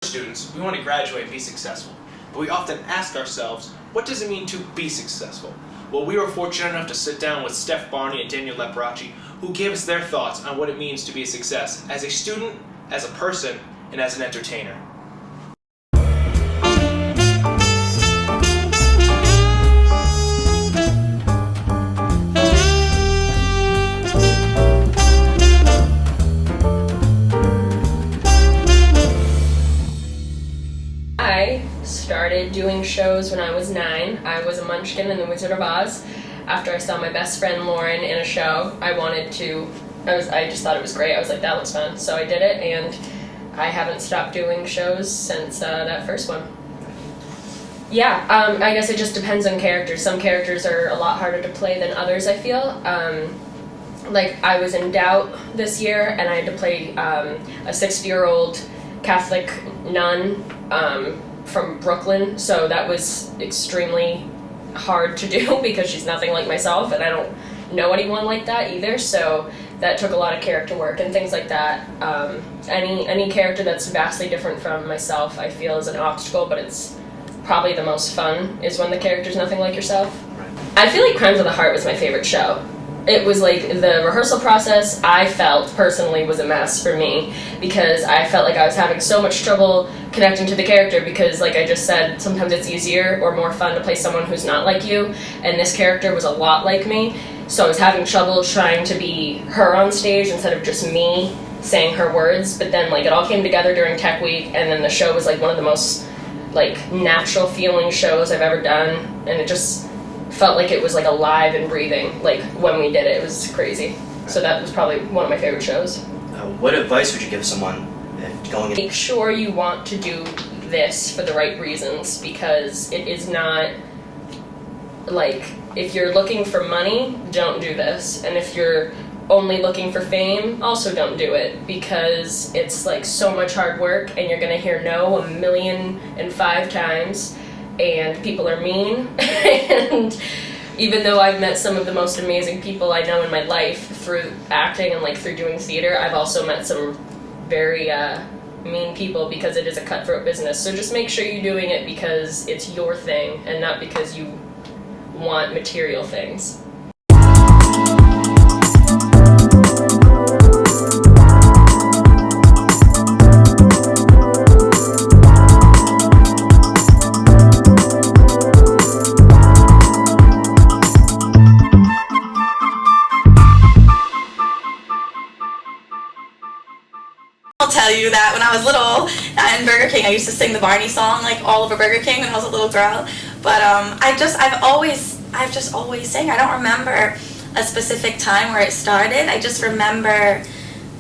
students, we want to graduate and be successful. But we often ask ourselves, what does it mean to be successful? Well, we were fortunate enough to sit down with Steph Barney and Daniel Leparachi, who gave us their thoughts on what it means to be a success as a student, as a person, and as an entertainer. I started doing shows when I was 9. I was a munchkin in The Wizard of Oz. After I saw my best friend Lauren in a show, I just thought it was great. I was like, that looks fun. So I did it, and I haven't stopped doing shows since that first one. Yeah, I guess it just depends on characters. Some characters are a lot harder to play than others, I feel. Like, I was in Doubt this year, and I had to play a 60-year-old Catholic nun from Brooklyn, so that was extremely hard to do because she's nothing like myself, and I don't know anyone like that either, so that took a lot of character work and things like that. Any character that's vastly different from myself, I feel, is an obstacle, but it's probably the most fun is when the character's nothing like yourself. Right. I feel like Crimes of the Heart was my favorite show. It was like the rehearsal process, I felt personally was a mess for me because I felt like I was having so much trouble connecting to the character because, like I just said, sometimes it's easier or more fun to play someone who's not like you, and this character was a lot like me, so I was having trouble trying to be her on stage instead of just me saying her words, but then like it all came together during Tech Week, and then the show was like one of the most like natural feeling shows I've ever done, and it just felt like it was like alive and breathing. Like when we did it, it was crazy. So that was probably one of my favorite shows. What advice would you give someone going in? Make sure you want to do this for the right reasons, because it is not like, if you're looking for money, don't do this, and if you're only looking for fame, also don't do it, because it's like so much hard work and you're gonna hear no 1,000,005 times, and people are mean. And even though I've met some of the most amazing people I know in my life through acting and like through doing theater, I've also met some very mean people because it is a cutthroat business. So just make sure you're doing it because it's your thing and not because you want material things. I'll tell you that when I was little in Burger King, I used to sing the Barney song like all over Burger King when I was a little girl. But I've just always sang. I don't remember a specific time where it started. I just remember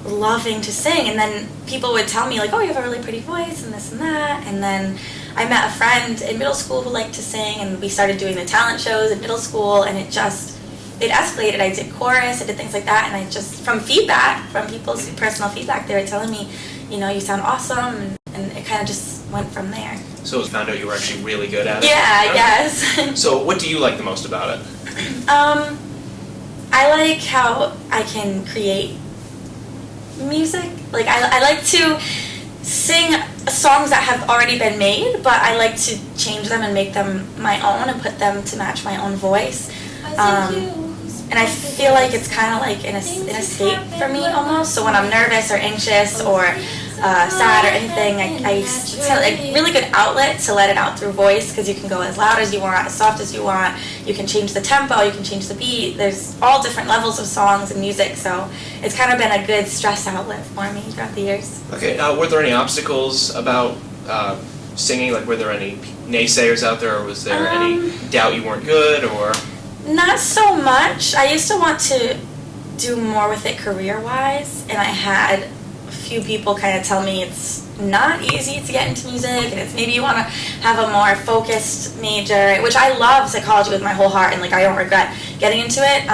loving to sing, and then people would tell me like, oh, you have a really pretty voice and this and that, and then I met a friend in middle school who liked to sing, and we started doing the talent shows in middle school, and it escalated. I did chorus, I did things like that, and I just, from people's personal feedback, they were telling me, you know, you sound awesome, and it kind of just went from there. So you found out you were actually really good at it? Yeah, I guess. So what do you like the most about it? I like how I can create music. Like, I like to sing songs that have already been made, but I like to change them and make them my own and put them to match my own voice. And I feel like it's kind of like an escape for me almost. So when I'm nervous or anxious or sad or anything, it's kind of like a really good outlet to let it out through voice, because you can go as loud as you want, as soft as you want. You can change the tempo, you can change the beat. There's all different levels of songs and music, so it's kind of been a good stress outlet for me throughout the years. Okay, were there any obstacles about singing? Like, were there any naysayers out there, or was there any doubt you weren't good, or? Not so much. I used to want to do more with it career-wise, and I had a few people kind of tell me it's not easy to get into music, and it's maybe you want to have a more focused major, which I love psychology with my whole heart, and like I don't regret getting into it.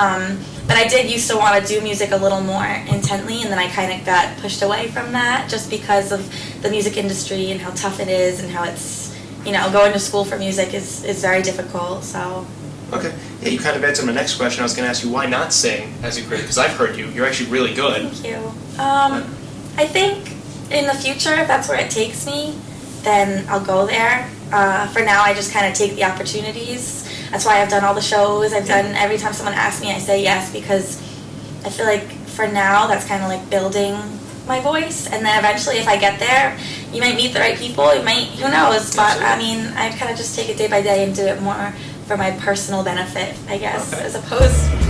But I did used to want to do music a little more intently, and then I kind of got pushed away from that just because of the music industry and how tough it is, and how it's, you know, going to school for music is very difficult. So. Okay. Yeah, you kind of answered my next question. I was going to ask you, why not sing as a career? Because I've heard you. You're actually really good. Thank you. I think in the future, if that's where it takes me, then I'll go there. For now, I just kind of take the opportunities. That's why I've done all the shows. I've done, every time someone asks me, I say yes, because I feel like for now, that's kind of like building my voice. And then eventually, if I get there, you might meet the right people. You might, who knows? But I mean, I kind of just take it day by day and do it more for my personal benefit, I guess, as opposed